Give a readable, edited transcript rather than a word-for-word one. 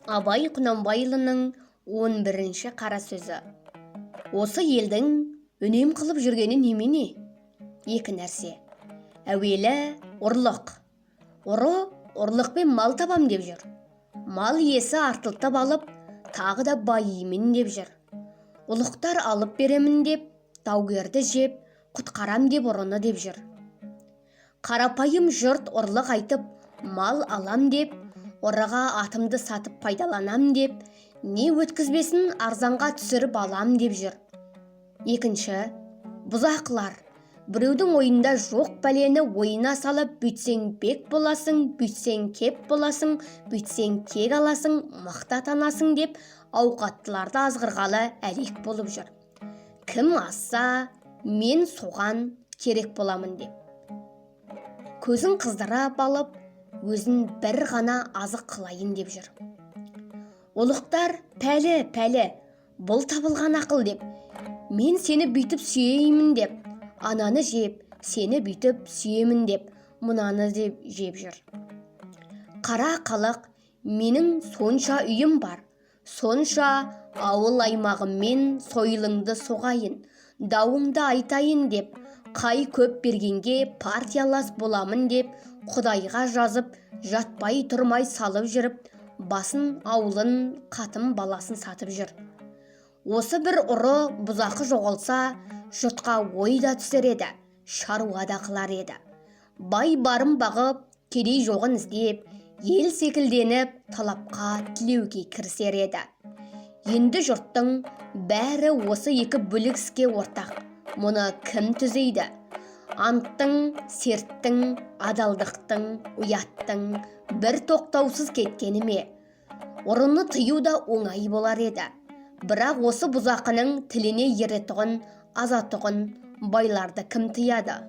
Абай Құнанбайұлының 11-ші қара сөзі. Осы елдің үнем қылып жүргені немене? Екі нәрсе. Әуелі ұрлық. Ұры ұрлықпен мал табам деп жүр. Мал иесі артылтып алып, тағы да байимын деп жүр. Ұлықтар алып беремін деп, даугерді жеп, құтқарам деп ұрыны деп жүр. Қарапайым жұрт ұрлық айтып, мал алам деп, ұрыға атымды сатып пайдаланам деп, не өткізбесін арзанға түсіріп алам деп жүр. Екінші, бұзақылар. Біреудің ойында жоқ бәлені ойына салып, бүйтсең бек боласың, бүйтсең кеп боласың, бүйтсең кек аласың, мақта танасың деп, ауқаттыларды азғырғалы әлек болып жүр. Кім асса, мен соған керек боламын деп. Көзін қыздырып алып, өзін бір ғана азық қылайын деп жүр. Ұлықтар пәлі, бұл табылған ақыл деп, мен сені бүйтіп сүйеймін деп, ананы жеп, сені бүйтіп сүйемін деп, мұнаны деп жеп жүр. Қара қалық, менің сонша үйім бар, сонша ауыл аймағыммен сойылыңды соғайын, дауыңды айтайын деп, қай көп бергенге партиялас боламын деп, Құдайға жазып, жатпай тұрмай салып жүріп, басын ауылын, қатын баласын сатып жүр. Осы бір ұры бұзақы жоғалса, жұртқа ой да түсер еді, шаруа да қылар еді. Бай барын бағып, кедей жоғын іздеп, ел секілденіп, талапқа тілеуге кірісер еді. Енді жұрттың бәрі осы екі бөлік іске ортақ. Мұны кім түзейді? Анттың, серттің, адалдықтың, ұяттың бір тоқтаусыз кеткені ме? Ұрыны тыю да оңай болар еді. Бірақ осы бұзақының тіліне еретұғын, азатұғын байларды кім тыяды?